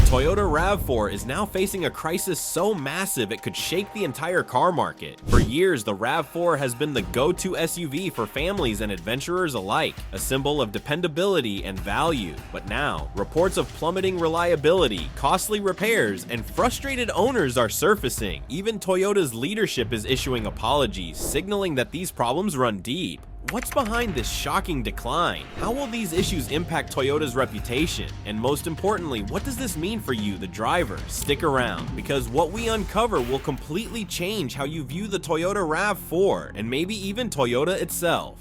Toyota RAV4 is now facing a crisis so massive it could shake the entire car market. For years, the RAV4 has been the go-to SUV for families and adventurers alike, a symbol of dependability and value. But now, reports of plummeting reliability, costly repairs, and frustrated owners are surfacing. Even Toyota's leadership is issuing apologies, signaling that these problems run deep. What's behind this shocking decline? How will these issues impact Toyota's reputation? And most importantly, what does this mean for you, the driver? Stick around, because what we uncover will completely change how you view the Toyota RAV4 and maybe even Toyota itself.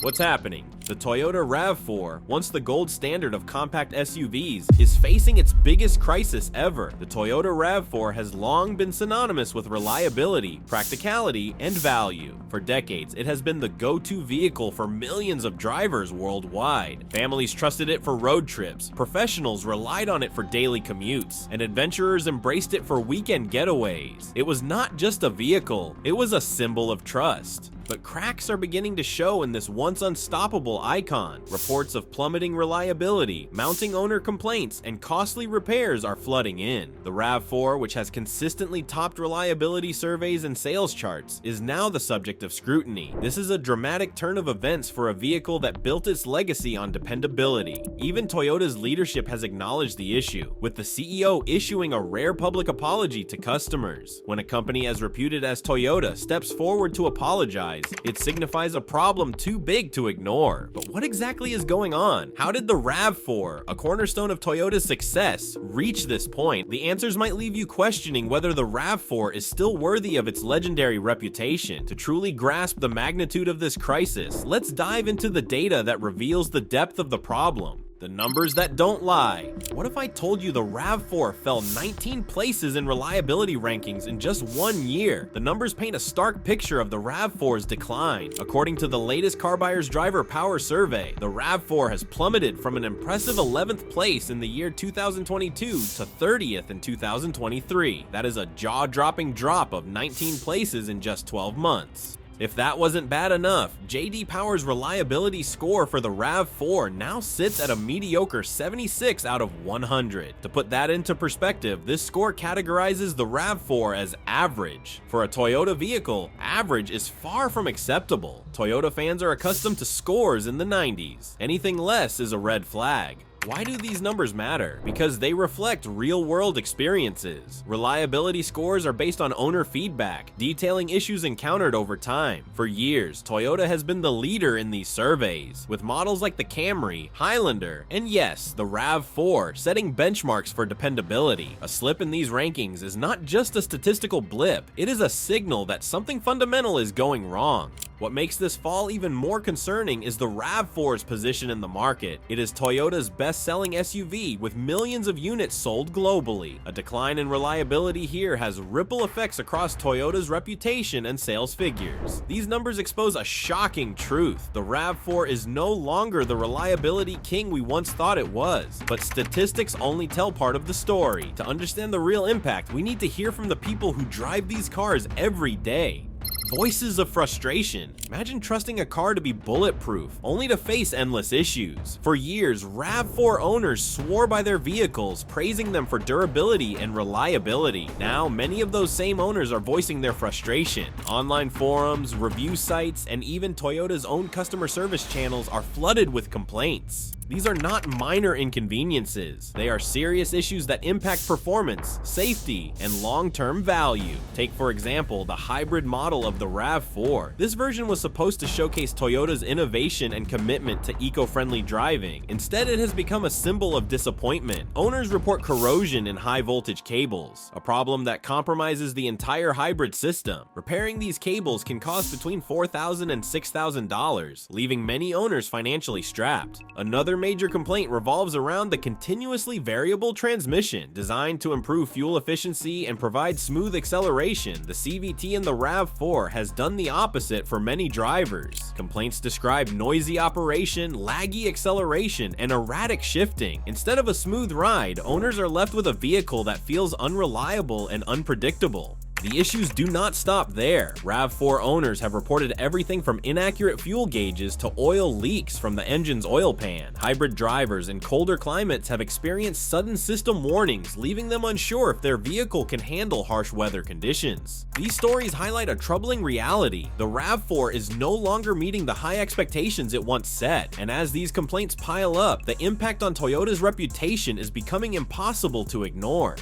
What's happening? The Toyota RAV4, once the gold standard of compact SUVs, is facing its biggest crisis ever. The Toyota RAV4 has long been synonymous with reliability, practicality, and value. For decades, it has been the go-to vehicle for millions of drivers worldwide. Families trusted it for road trips, professionals relied on it for daily commutes, and adventurers embraced it for weekend getaways. It was not just a vehicle, it was a symbol of trust. But cracks are beginning to show in this once unstoppable icon. Reports of plummeting reliability, mounting owner complaints, and costly repairs are flooding in. The RAV4, which has consistently topped reliability surveys and sales charts, is now the subject of scrutiny. This is a dramatic turn of events for a vehicle that built its legacy on dependability. Even Toyota's leadership has acknowledged the issue, with the CEO issuing a rare public apology to customers. When a company as reputed as Toyota steps forward to apologize, it signifies a problem too big to ignore. But what exactly is going on? How did the RAV4, a cornerstone of Toyota's success, reach this point? The answers might leave you questioning whether the RAV4 is still worthy of its legendary reputation. To truly grasp the magnitude of this crisis, let's dive into the data that reveals the depth of the problem. The numbers that don't lie. What if I told you the RAV4 fell 19 places in reliability rankings in just 1 year? The numbers paint a stark picture of the RAV4's decline. According to the latest Car Buyer's Driver Power Survey, the RAV4 has plummeted from an impressive 11th place in the year 2022 to 30th in 2023. That is a jaw-dropping drop of 19 places in just 12 months. If that wasn't bad enough, J.D. Power's reliability score for the RAV4 now sits at a mediocre 76 out of 100. To put that into perspective, this score categorizes the RAV4 as average. For a Toyota vehicle, average is far from acceptable. Toyota fans are accustomed to scores in the 90s. Anything less is a red flag. Why do these numbers matter? Because they reflect real-world experiences. Reliability scores are based on owner feedback, detailing issues encountered over time. For years, Toyota has been the leader in these surveys, with models like the Camry, Highlander, and yes, the RAV4 setting benchmarks for dependability. A slip in these rankings is not just a statistical blip, it is a signal that something fundamental is going wrong. What makes this fall even more concerning is the RAV4's position in the market. It is Toyota's best-selling SUV with millions of units sold globally. A decline in reliability here has ripple effects across Toyota's reputation and sales figures. These numbers expose a shocking truth. The RAV4 is no longer the reliability king we once thought it was. But statistics only tell part of the story. To understand the real impact, we need to hear from the people who drive these cars every day. Voices of frustration. Imagine trusting a car to be bulletproof, only to face endless issues. For years, RAV4 owners swore by their vehicles, praising them for durability and reliability. Now, many of those same owners are voicing their frustration. Online forums, review sites, and even Toyota's own customer service channels are flooded with complaints. These are not minor inconveniences. They are serious issues that impact performance, safety, and long-term value. Take, for example, the hybrid model of the RAV4. This version was supposed to showcase Toyota's innovation and commitment to eco-friendly driving. Instead, it has become a symbol of disappointment. Owners report corrosion in high-voltage cables, a problem that compromises the entire hybrid system. Repairing these cables can cost between $4,000 and $6,000, leaving many owners financially strapped. Another major complaint revolves around the continuously variable transmission. Designed to improve fuel efficiency and provide smooth acceleration, the CVT in the RAV4 has done the opposite for many drivers. Complaints describe noisy operation, laggy acceleration, and erratic shifting. Instead of a smooth ride, owners are left with a vehicle that feels unreliable and unpredictable. The issues do not stop there. RAV4 owners have reported everything from inaccurate fuel gauges to oil leaks from the engine's oil pan. Hybrid drivers in colder climates have experienced sudden system warnings, leaving them unsure if their vehicle can handle harsh weather conditions. These stories highlight a troubling reality. The RAV4 is no longer meeting the high expectations it once set, and as these complaints pile up, the impact on Toyota's reputation is becoming impossible to ignore.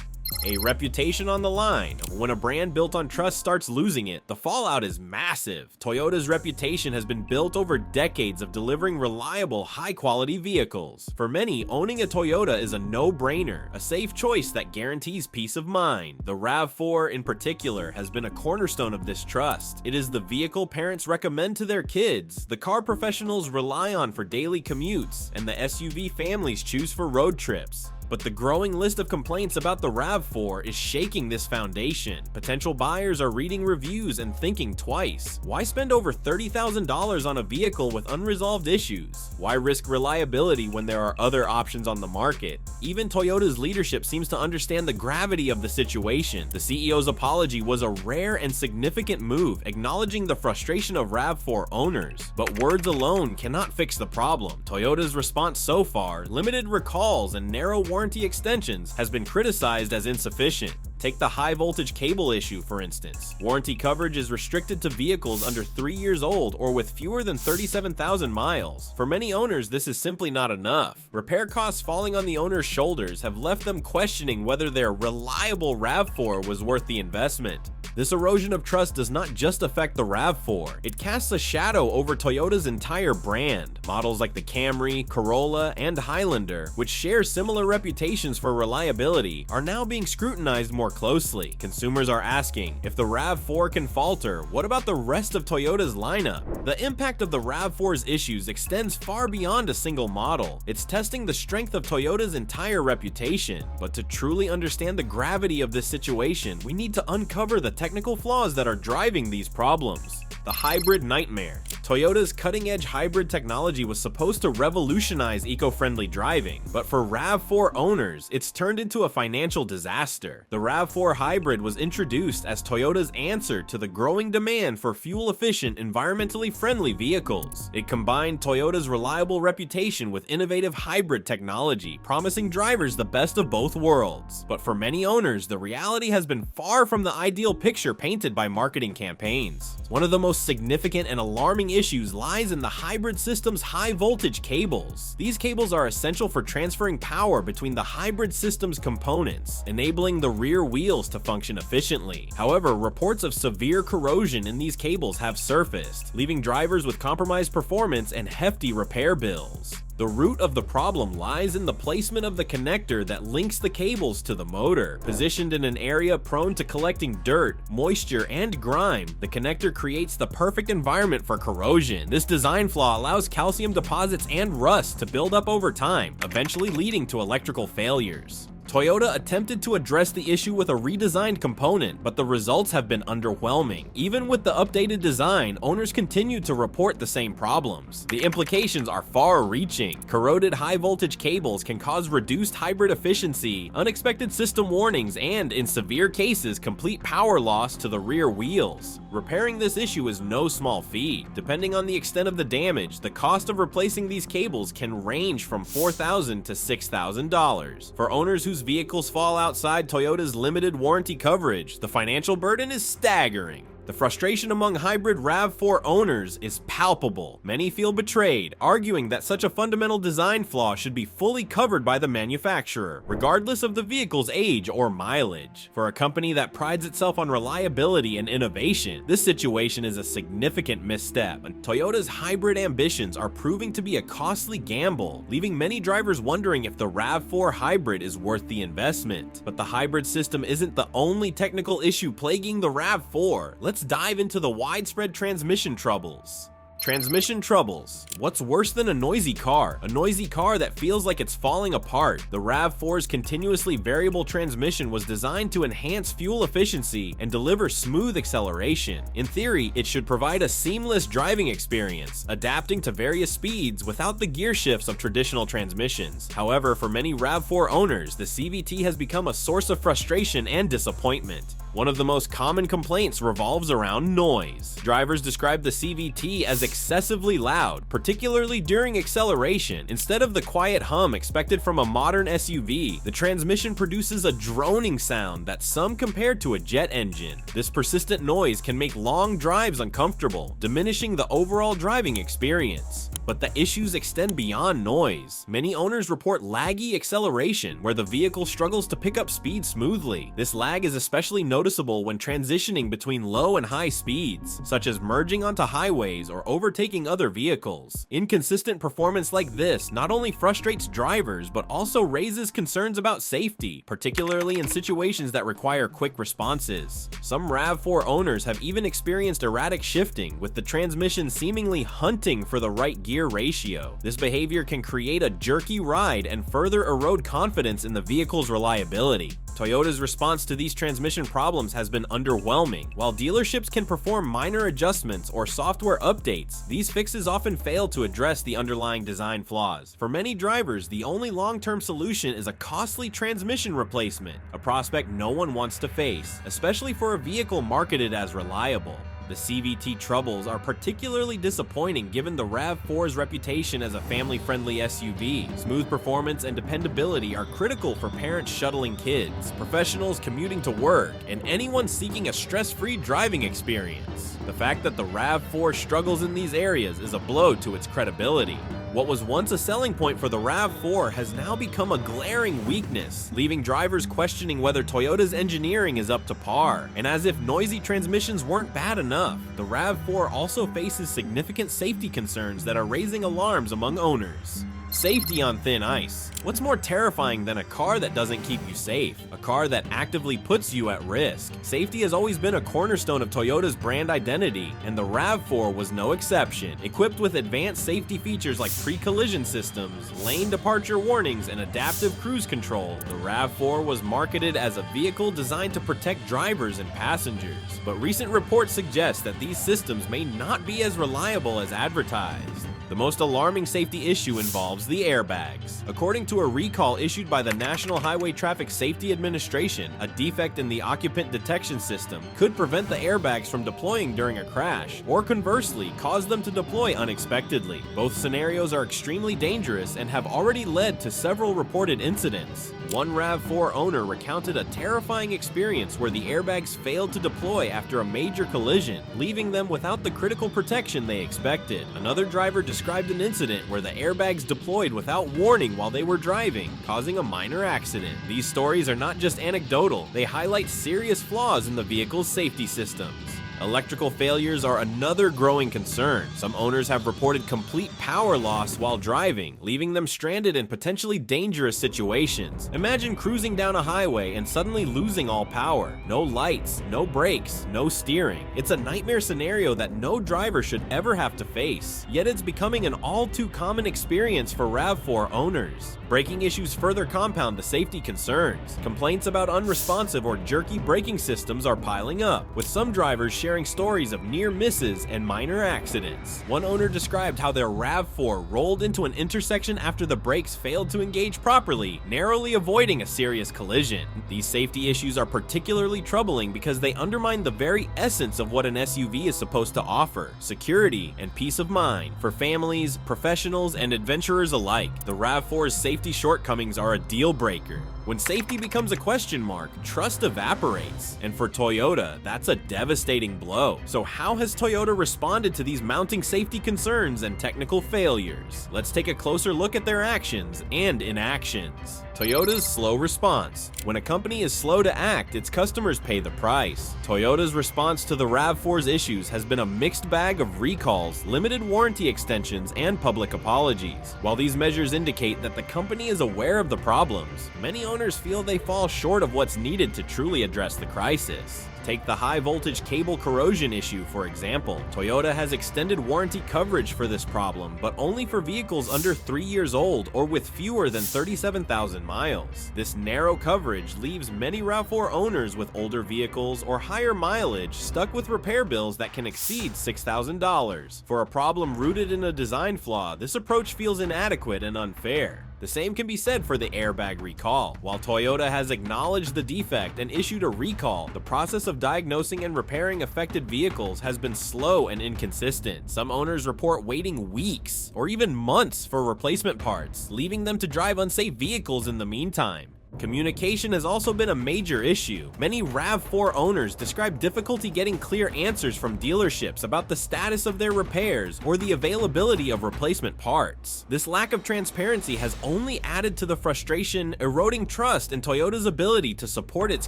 A reputation on the line. When a brand built on trust starts losing it, the fallout is massive. Toyota's reputation has been built over decades of delivering reliable, high-quality vehicles. For many, owning a Toyota is a no-brainer, a safe choice that guarantees peace of mind. The RAV4 in particular has been a cornerstone of this trust. It is the vehicle parents recommend to their kids, the car professionals rely on for daily commutes, and the SUV families choose for road trips. But the growing list of complaints about the RAV4 is shaking this foundation. Potential buyers are reading reviews and thinking twice. Why spend over $30,000 on a vehicle with unresolved issues? Why risk reliability when there are other options on the market? Even Toyota's leadership seems to understand the gravity of the situation. The CEO's apology was a rare and significant move, acknowledging the frustration of RAV4 owners. But words alone cannot fix the problem. Toyota's response so far, limited recalls and narrow warranty extensions, has been criticized as insufficient. Take the high voltage cable issue, for instance. Warranty coverage is restricted to vehicles under 3 years old or with fewer than 37,000 miles. For many owners, this is simply not enough. Repair costs falling on the owner's shoulders have left them questioning whether their reliable RAV4 was worth the investment. This erosion of trust does not just affect the RAV4, it casts a shadow over Toyota's entire brand. Models like the Camry, Corolla, and Highlander, which share similar reputations for reliability, are now being scrutinized more closely. Consumers are asking, if the RAV4 can falter, what about the rest of Toyota's lineup? The impact of the RAV4's issues extends far beyond a single model. It's testing the strength of Toyota's entire reputation. But to truly understand the gravity of this situation, we need to uncover the technical flaws that are driving these problems. The hybrid nightmare. Toyota's cutting-edge hybrid technology was supposed to revolutionize eco-friendly driving, but for RAV4 owners, it's turned into a financial disaster. The RAV4 hybrid was introduced as Toyota's answer to the growing demand for fuel-efficient, environmentally friendly vehicles. It combined Toyota's reliable reputation with innovative hybrid technology, promising drivers the best of both worlds. But for many owners, the reality has been far from the ideal picture painted by marketing campaigns. One of the most significant and alarming issues lies in the hybrid system's high voltage cables. These cables are essential for transferring power between the hybrid system's components, enabling the rear wheels to function efficiently. However, reports of severe corrosion in these cables have surfaced, leaving drivers with compromised performance and hefty repair bills. The root of the problem lies in the placement of the connector that links the cables to the motor. Positioned in an area prone to collecting dirt, moisture, and grime, the connector creates the perfect environment for corrosion. This design flaw allows calcium deposits and rust to build up over time, eventually leading to electrical failures. Toyota attempted to address the issue with a redesigned component, but the results have been underwhelming. Even with the updated design, owners continue to report the same problems. The implications are far-reaching. Corroded high-voltage cables can cause reduced hybrid efficiency, unexpected system warnings, and, in severe cases, complete power loss to the rear wheels. Repairing this issue is no small feat. Depending on the extent of the damage, the cost of replacing these cables can range from $4,000 to $6,000. For owners whose vehicles fall outside Toyota's limited warranty coverage, the financial burden is staggering. The frustration among hybrid RAV4 owners is palpable. Many feel betrayed, arguing that such a fundamental design flaw should be fully covered by the manufacturer, regardless of the vehicle's age or mileage. For a company that prides itself on reliability and innovation, this situation is a significant misstep, and Toyota's hybrid ambitions are proving to be a costly gamble, leaving many drivers wondering if the RAV4 hybrid is worth the investment. But the hybrid system isn't the only technical issue plaguing the RAV4. Let's dive into the widespread transmission troubles. Transmission troubles. What's worse than a noisy car? A noisy car that feels like it's falling apart. The RAV4's continuously variable transmission was designed to enhance fuel efficiency and deliver smooth acceleration. In theory, it should provide a seamless driving experience, adapting to various speeds without the gear shifts of traditional transmissions. However, for many RAV4 owners, the CVT has become a source of frustration and disappointment. One of the most common complaints revolves around noise. Drivers describe the CVT as excessively loud, particularly during acceleration. Instead of the quiet hum expected from a modern SUV, the transmission produces a droning sound that some compare to a jet engine. This persistent noise can make long drives uncomfortable, diminishing the overall driving experience. But the issues extend beyond noise. Many owners report laggy acceleration, where the vehicle struggles to pick up speed smoothly. This lag is especially noticeable when transitioning between low and high speeds, such as merging onto highways or overtaking other vehicles. Inconsistent performance like this not only frustrates drivers, but also raises concerns about safety, particularly in situations that require quick responses. Some RAV4 owners have even experienced erratic shifting, with the transmission seemingly hunting for the right gear ratio. This behavior can create a jerky ride and further erode confidence in the vehicle's reliability. Toyota's response to these transmission problems has been underwhelming. While dealerships can perform minor adjustments or software updates, these fixes often fail to address the underlying design flaws. For many drivers, the only long-term solution is a costly transmission replacement, a prospect no one wants to face, especially for a vehicle marketed as reliable. The CVT troubles are particularly disappointing given the RAV4's reputation as a family-friendly SUV. Smooth performance and dependability are critical for parents shuttling kids, professionals commuting to work, and anyone seeking a stress-free driving experience. The fact that the RAV4 struggles in these areas is a blow to its credibility. What was once a selling point for the RAV4 has now become a glaring weakness, leaving drivers questioning whether Toyota's engineering is up to par. And as if noisy transmissions weren't bad enough, the RAV4 also faces significant safety concerns that are raising alarms among owners. Safety on thin ice. What's more terrifying than a car that doesn't keep you safe? A car that actively puts you at risk. Safety has always been a cornerstone of Toyota's brand identity, and the RAV4 was no exception. Equipped with advanced safety features like pre-collision systems, lane departure warnings, and adaptive cruise control, the RAV4 was marketed as a vehicle designed to protect drivers and passengers. But recent reports suggest that these systems may not be as reliable as advertised. The most alarming safety issue involves the airbags. According to a recall issued by the National Highway Traffic Safety Administration, a defect in the occupant detection system could prevent the airbags from deploying during a crash, or conversely, cause them to deploy unexpectedly. Both scenarios are extremely dangerous and have already led to several reported incidents. One RAV4 owner recounted a terrifying experience where the airbags failed to deploy after a major collision, leaving them without the critical protection they expected. Another driver described an incident where the airbags deployed without warning while they were driving, causing a minor accident. These stories are not just anecdotal, they highlight serious flaws in the vehicle's safety systems. Electrical failures are another growing concern. Some owners have reported complete power loss while driving, leaving them stranded in potentially dangerous situations. Imagine cruising down a highway and suddenly losing all power. No lights, no brakes, no steering. It's a nightmare scenario that no driver should ever have to face. Yet it's becoming an all too common experience for RAV4 owners. Braking issues further compound the safety concerns. Complaints about unresponsive or jerky braking systems are piling up, with some drivers sharing stories of near misses and minor accidents. One owner described how their RAV4 rolled into an intersection after the brakes failed to engage properly, narrowly avoiding a serious collision. These safety issues are particularly troubling because they undermine the very essence of what an SUV is supposed to offer: security and peace of mind. For families, professionals, and adventurers alike, the RAV4's safety shortcomings are a deal breaker. When safety becomes a question mark, trust evaporates. And for Toyota, that's a devastating blow. So how has Toyota responded to these mounting safety concerns and technical failures? Let's take a closer look at their actions and inactions. Toyota's slow response. When a company is slow to act, its customers pay the price. Toyota's response to the RAV4's issues has been a mixed bag of recalls, limited warranty extensions, and public apologies. While these measures indicate that the company is aware of the problems, many owners feel they fall short of what's needed to truly address the crisis. Take the high-voltage cable corrosion issue, for example. Toyota has extended warranty coverage for this problem, but only for vehicles under 3 years old or with fewer than 37,000 miles. This narrow coverage leaves many RAV4 owners with older vehicles or higher mileage stuck with repair bills that can exceed $6,000. For a problem rooted in a design flaw, this approach feels inadequate and unfair. The same can be said for the airbag recall. While Toyota has acknowledged the defect and issued a recall, the process of diagnosing and repairing affected vehicles has been slow and inconsistent. Some owners report waiting weeks or even months for replacement parts, leaving them to drive unsafe vehicles in the meantime. Communication has also been a major issue. Many RAV4 owners describe difficulty getting clear answers from dealerships about the status of their repairs or the availability of replacement parts. This lack of transparency has only added to the frustration, eroding trust in Toyota's ability to support its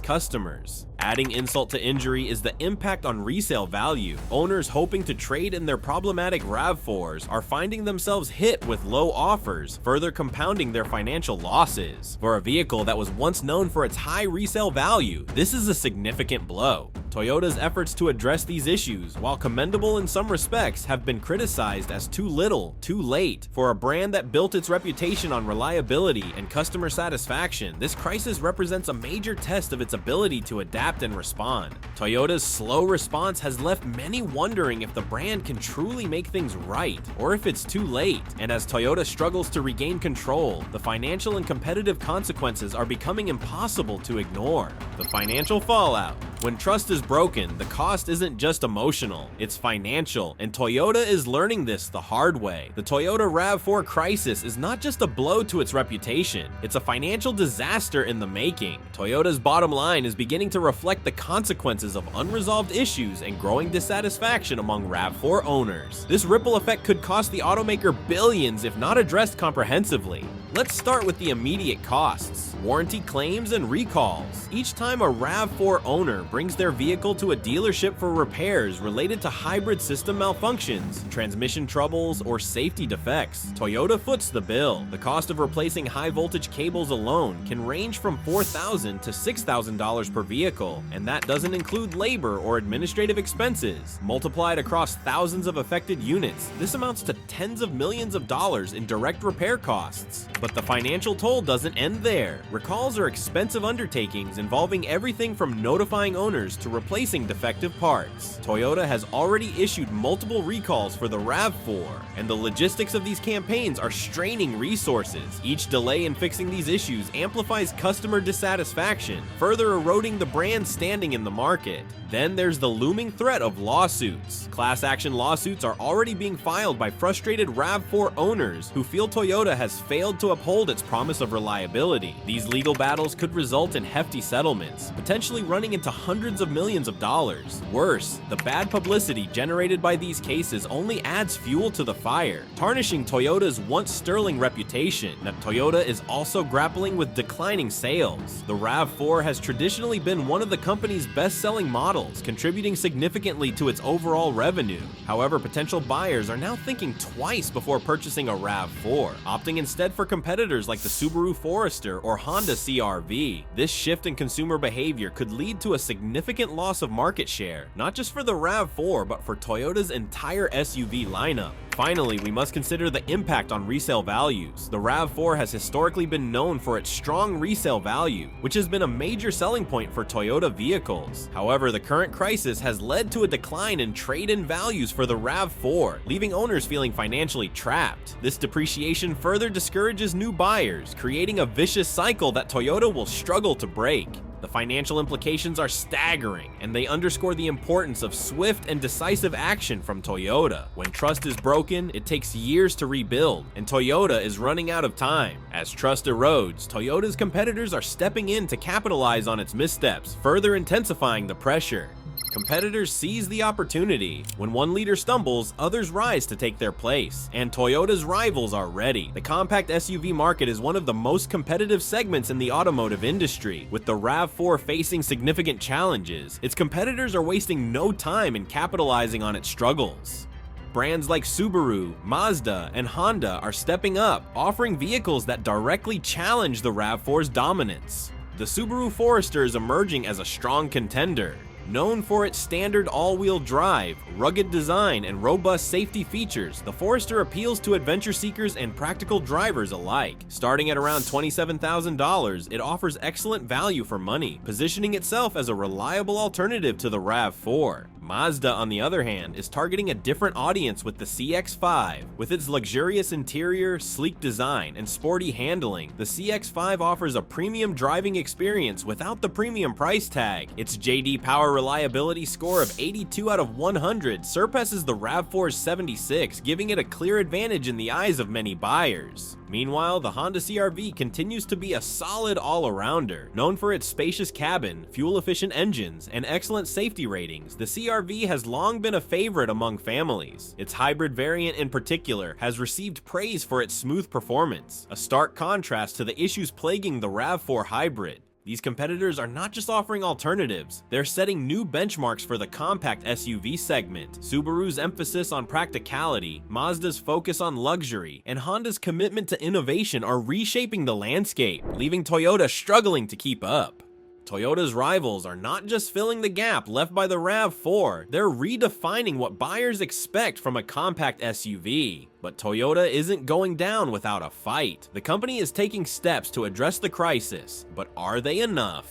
customers. Adding insult to injury is the impact on resale value. Owners hoping to trade in their problematic RAV4s are finding themselves hit with low offers, further compounding their financial losses. For a vehicle that was once known for its high resale value, this is a significant blow. Toyota's efforts to address these issues, while commendable in some respects, have been criticized as too little, too late. For a brand that built its reputation on reliability and customer satisfaction, this crisis represents a major test of its ability to adapt and respond. Toyota's slow response has left many wondering if the brand can truly make things right, or if it's too late. And as Toyota struggles to regain control, the financial and competitive consequences are becoming impossible to ignore. The financial fallout. When trust is broken, the cost isn't just emotional, it's financial, and Toyota is learning this the hard way. The Toyota RAV4 crisis is not just a blow to its reputation, it's a financial disaster in the making. Toyota's bottom line is beginning to reflect the consequences of unresolved issues and growing dissatisfaction among RAV4 owners. This ripple effect could cost the automaker billions if not addressed comprehensively. Let's start with the immediate costs: warranty claims and recalls. Each time a RAV4 owner brings their vehicle to a dealership for repairs related to hybrid system malfunctions, transmission troubles, or safety defects, Toyota foots the bill. The cost of replacing high voltage cables alone can range from $4,000 to $6,000 per vehicle, and that doesn't include labor or administrative expenses. Multiplied across thousands of affected units, this amounts to tens of millions of dollars in direct repair costs. But the financial toll doesn't end there. Recalls are expensive undertakings involving everything from notifying owners to replacing defective parts. Toyota has already issued multiple recalls for the RAV4, and the logistics of these campaigns are straining resources. Each delay in fixing these issues amplifies customer dissatisfaction, further eroding the brand's standing in the market. Then there's the looming threat of lawsuits. Class action lawsuits are already being filed by frustrated RAV4 owners who feel Toyota has failed to uphold its promise of reliability. These legal battles could result in hefty settlements, potentially running into hundreds of millions of dollars. Worse, the bad publicity generated by these cases only adds fuel to the fire, tarnishing Toyota's once sterling reputation. Now, Toyota is also grappling with declining sales. The RAV4 has traditionally been one of the company's best-selling models, contributing significantly to its overall revenue. However, potential buyers are now thinking twice before purchasing a RAV4, opting instead for competitors like the Subaru Forester or Honda CR-V. This shift in consumer behavior could lead to a significant loss of market share, not just for the RAV4, but for Toyota's entire SUV lineup. Finally, we must consider the impact on resale values. The RAV4 has historically been known for its strong resale value, which has been a major selling point for Toyota vehicles. However, the current crisis has led to a decline in trade-in values for the RAV4, leaving owners feeling financially trapped. This depreciation further discourages new buyers, creating a vicious cycle that Toyota will struggle to break. The financial implications are staggering, and they underscore the importance of swift and decisive action from Toyota. When trust is broken, it takes years to rebuild, and Toyota is running out of time. As trust erodes, Toyota's competitors are stepping in to capitalize on its missteps, further intensifying the pressure. Competitors seize the opportunity. When one leader stumbles, others rise to take their place, and Toyota's rivals are ready. The compact SUV market is one of the most competitive segments in the automotive industry. With the RAV4 facing significant challenges, its competitors are wasting no time in capitalizing on its struggles. Brands like Subaru, Mazda, and Honda are stepping up, offering vehicles that directly challenge the RAV4's dominance. The Subaru Forester is emerging as a strong contender. Known for its standard all-wheel drive, rugged design, and robust safety features, the Forester appeals to adventure seekers and practical drivers alike. Starting at around $27,000, it offers excellent value for money, positioning itself as a reliable alternative to the RAV4. Mazda, on the other hand, is targeting a different audience with the CX-5. With its luxurious interior, sleek design, and sporty handling, the CX-5 offers a premium driving experience without the premium price tag. Its JD Power reliability score of 82 out of 100 surpasses the RAV4's 76, giving it a clear advantage in the eyes of many buyers. Meanwhile, the Honda CR-V continues to be a solid all-arounder. Known for its spacious cabin, fuel-efficient engines, and excellent safety ratings, the CR-V has long been a favorite among families. Its hybrid variant in particular has received praise for its smooth performance, a stark contrast to the issues plaguing the RAV4 hybrid. These competitors are not just offering alternatives, they're setting new benchmarks for the compact SUV segment. Subaru's emphasis on practicality, Mazda's focus on luxury, and Honda's commitment to innovation are reshaping the landscape, leaving Toyota struggling to keep up. Toyota's rivals are not just filling the gap left by the RAV4, they're redefining what buyers expect from a compact SUV. But Toyota isn't going down without a fight. The company is taking steps to address the crisis, but are they enough?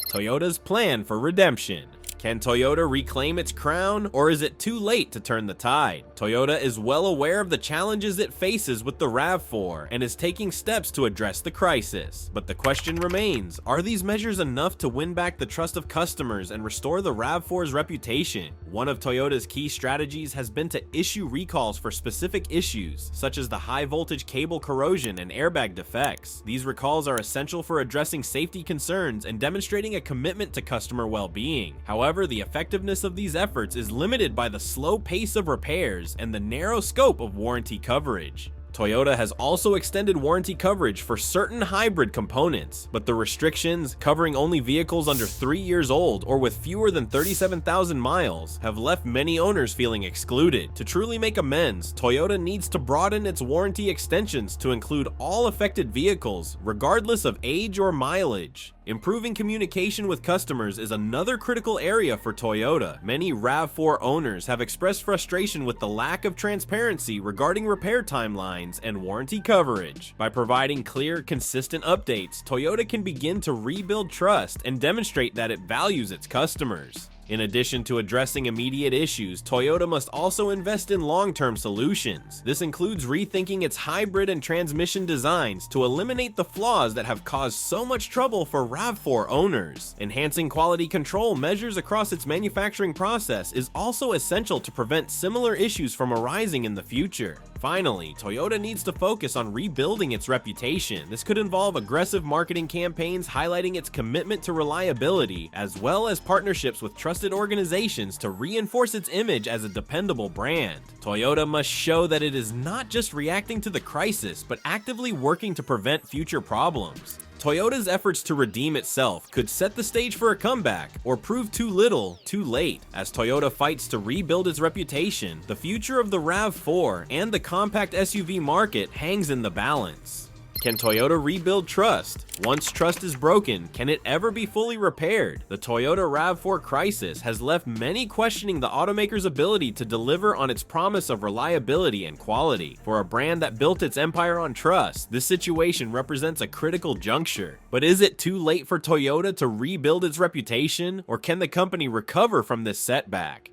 Toyota's plan for redemption. Can Toyota reclaim its crown, or is it too late to turn the tide? Toyota is well aware of the challenges it faces with the RAV4 and is taking steps to address the crisis. But the question remains, are these measures enough to win back the trust of customers and restore the RAV4's reputation? One of Toyota's key strategies has been to issue recalls for specific issues, such as the high voltage cable corrosion and airbag defects. These recalls are essential for addressing safety concerns and demonstrating a commitment to customer well-being. However, the effectiveness of these efforts is limited by the slow pace of repairs and the narrow scope of warranty coverage. Toyota has also extended warranty coverage for certain hybrid components, but the restrictions, covering only vehicles under 3 years old or with fewer than 37,000 miles, have left many owners feeling excluded. To truly make amends, Toyota needs to broaden its warranty extensions to include all affected vehicles, regardless of age or mileage. Improving communication with customers is another critical area for Toyota. Many RAV4 owners have expressed frustration with the lack of transparency regarding repair timelines and warranty coverage. By providing clear, consistent updates, Toyota can begin to rebuild trust and demonstrate that it values its customers. In addition to addressing immediate issues, Toyota must also invest in long-term solutions. This includes rethinking its hybrid and transmission designs to eliminate the flaws that have caused so much trouble for RAV4 owners. Enhancing quality control measures across its manufacturing process is also essential to prevent similar issues from arising in the future. Finally, Toyota needs to focus on rebuilding its reputation. This could involve aggressive marketing campaigns highlighting its commitment to reliability, as well as partnerships with trusted organizations to reinforce its image as a dependable brand. Toyota must show that it is not just reacting to the crisis, but actively working to prevent future problems. Toyota's efforts to redeem itself could set the stage for a comeback, or prove too little, too late. As Toyota fights to rebuild its reputation, the future of the RAV4 and the compact SUV market hangs in the balance. Can Toyota rebuild trust? Once trust is broken, can it ever be fully repaired? The Toyota RAV4 crisis has left many questioning the automaker's ability to deliver on its promise of reliability and quality. For a brand that built its empire on trust, this situation represents a critical juncture. But is it too late for Toyota to rebuild its reputation, or can the company recover from this setback?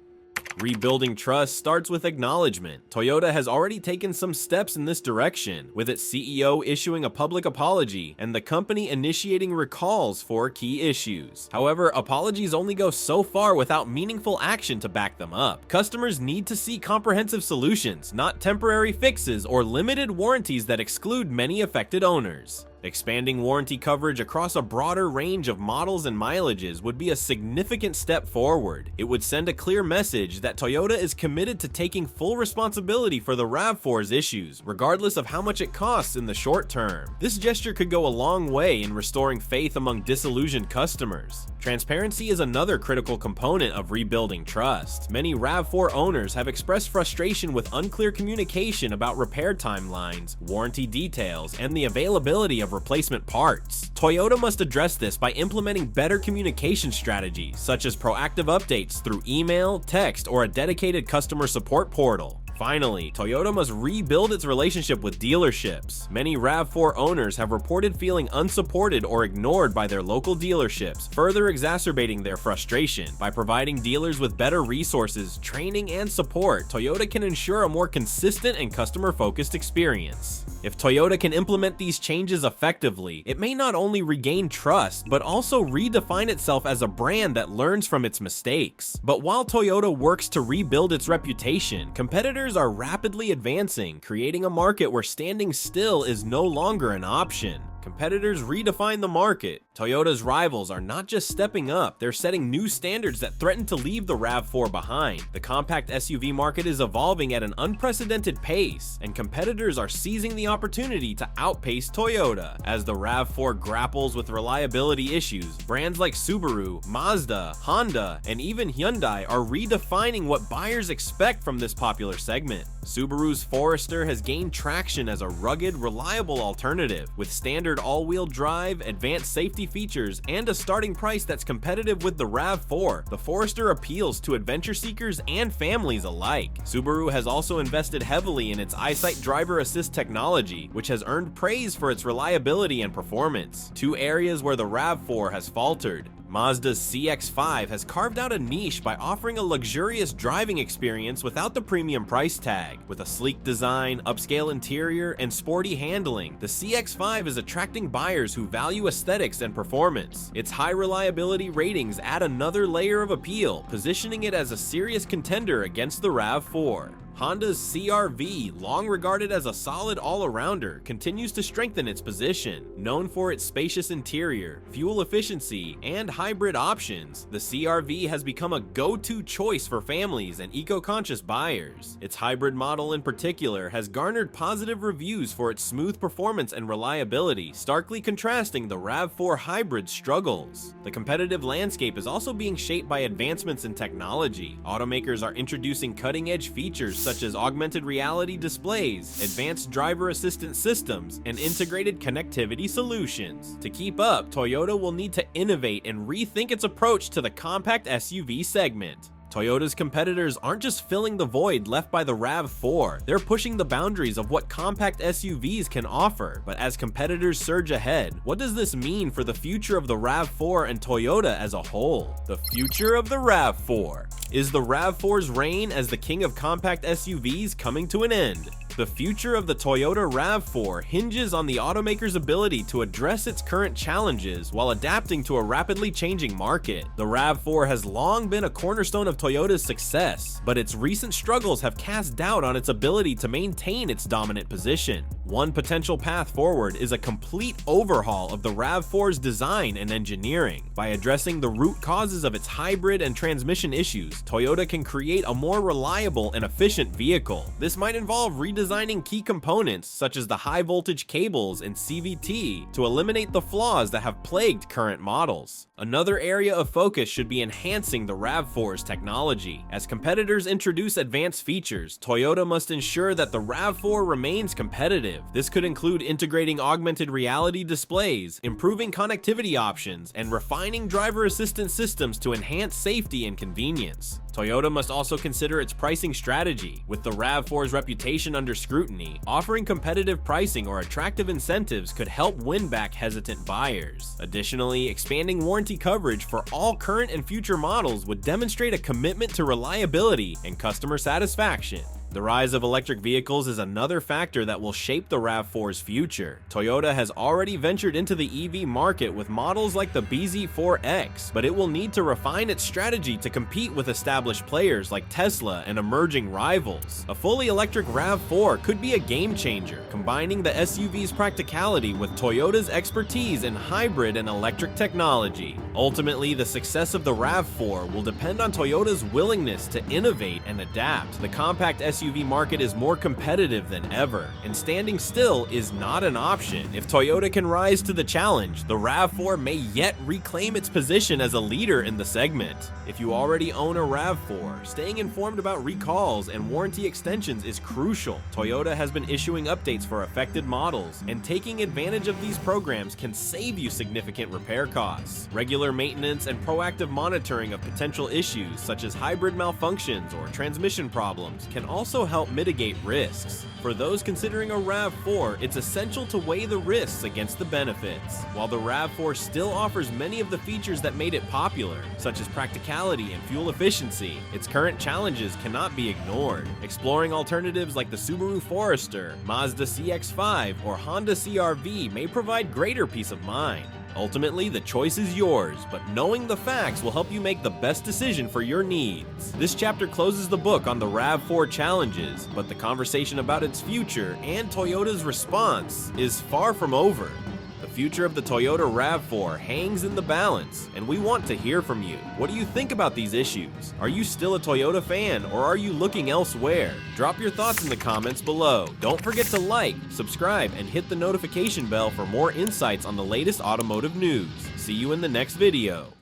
Rebuilding trust starts with acknowledgement. Toyota has already taken some steps in this direction, with its CEO issuing a public apology and the company initiating recalls for key issues. However, apologies only go so far without meaningful action to back them up. Customers need to see comprehensive solutions, not temporary fixes or limited warranties that exclude many affected owners. Expanding warranty coverage across a broader range of models and mileages would be a significant step forward. It would send a clear message that Toyota is committed to taking full responsibility for the RAV4's issues, regardless of how much it costs in the short term. This gesture could go a long way in restoring faith among disillusioned customers. Transparency is another critical component of rebuilding trust. Many RAV4 owners have expressed frustration with unclear communication about repair timelines, warranty details, and the availability of replacement parts. Toyota must address this by implementing better communication strategies, such as proactive updates through email, text, or a dedicated customer support portal. Finally, Toyota must rebuild its relationship with dealerships. Many RAV4 owners have reported feeling unsupported or ignored by their local dealerships, further exacerbating their frustration. By providing dealers with better resources, training, and support, Toyota can ensure a more consistent and customer-focused experience. If Toyota can implement these changes effectively, it may not only regain trust, but also redefine itself as a brand that learns from its mistakes. But while Toyota works to rebuild its reputation, competitors are rapidly advancing, creating a market where standing still is no longer an option. Competitors redefine the market. Toyota's rivals are not just stepping up, they're setting new standards that threaten to leave the RAV4 behind. The compact SUV market is evolving at an unprecedented pace, and competitors are seizing the opportunity to outpace Toyota. As the RAV4 grapples with reliability issues, brands like Subaru, Mazda, Honda, and even Hyundai are redefining what buyers expect from this popular segment. Subaru's Forester has gained traction as a rugged, reliable alternative, with standard all-wheel drive, advanced safety features, and a starting price that's competitive with the RAV4. The Forester appeals to adventure seekers and families alike. Subaru has also invested heavily in its EyeSight driver assist technology, which has earned praise for its reliability and performance, two areas where the RAV4 has faltered. Mazda's CX-5 has carved out a niche by offering a luxurious driving experience without the premium price tag. With a sleek design, upscale interior, and sporty handling, the CX-5 is attracting buyers who value aesthetics and performance. Its high reliability ratings add another layer of appeal, positioning it as a serious contender against the RAV4. Honda's CR-V, long regarded as a solid all-arounder, continues to strengthen its position. Known for its spacious interior, fuel efficiency, and hybrid options, the CR-V has become a go-to choice for families and eco-conscious buyers. Its hybrid model in particular has garnered positive reviews for its smooth performance and reliability, starkly contrasting the RAV4 hybrid struggles. The competitive landscape is also being shaped by advancements in technology. Automakers are introducing cutting-edge features such as augmented reality displays, advanced driver assistance systems, and integrated connectivity solutions. To keep up, Toyota will need to innovate and rethink its approach to the compact SUV segment. Toyota's competitors aren't just filling the void left by the RAV4, they're pushing the boundaries of what compact SUVs can offer. But as competitors surge ahead, what does this mean for the future of the RAV4 and Toyota as a whole? The future of the RAV4. Is the RAV4's reign as the king of compact SUVs coming to an end? The future of the Toyota RAV4 hinges on the automaker's ability to address its current challenges while adapting to a rapidly changing market. The RAV4 has long been a cornerstone of Toyota's success, but its recent struggles have cast doubt on its ability to maintain its dominant position. One potential path forward is a complete overhaul of the RAV4's design and engineering. By addressing the root causes of its hybrid and transmission issues, Toyota can create a more reliable and efficient vehicle. This might involve redesigning key components such as the high voltage cables and CVT to eliminate the flaws that have plagued current models. Another area of focus should be enhancing the RAV4's technology. As competitors introduce advanced features, Toyota must ensure that the RAV4 remains competitive. This could include integrating augmented reality displays, improving connectivity options, and refining driver assistance systems to enhance safety and convenience. Toyota must also consider its pricing strategy. With the RAV4's reputation under scrutiny, offering competitive pricing or attractive incentives could help win back hesitant buyers. Additionally, expanding warranty coverage for all current and future models would demonstrate a commitment to reliability and customer satisfaction. The rise of electric vehicles is another factor that will shape the RAV4's future. Toyota has already ventured into the EV market with models like the bZ4X, but it will need to refine its strategy to compete with established players like Tesla and emerging rivals. A fully electric RAV4 could be a game changer, combining the SUV's practicality with Toyota's expertise in hybrid and electric technology. Ultimately, the success of the RAV4 will depend on Toyota's willingness to innovate and adapt. The compact SUV market is more competitive than ever, and standing still is not an option. If Toyota can rise to the challenge, the RAV4 may yet reclaim its position as a leader in the segment. If you already own a RAV4, staying informed about recalls and warranty extensions is crucial. Toyota has been issuing updates for affected models, and taking advantage of these programs can save you significant repair costs. Regular maintenance and proactive monitoring of potential issues such as hybrid malfunctions or transmission problems can also also help mitigate risks. For those considering a RAV4, it's essential to weigh the risks against the benefits. While the RAV4 still offers many of the features that made it popular, such as practicality and fuel efficiency, its current challenges cannot be ignored. Exploring alternatives like the Subaru Forester, Mazda CX-5, or Honda CR-V may provide greater peace of mind. Ultimately, the choice is yours, but knowing the facts will help you make the best decision for your needs. This chapter closes the book on the RAV4 challenges, but the conversation about its future and Toyota's response is far from over. The future of the Toyota RAV4 hangs in the balance, and we want to hear from you. What do you think about these issues? Are you still a Toyota fan, or are you looking elsewhere? Drop your thoughts in the comments below. Don't forget to like, subscribe, and hit the notification bell for more insights on the latest automotive news. See you in the next video.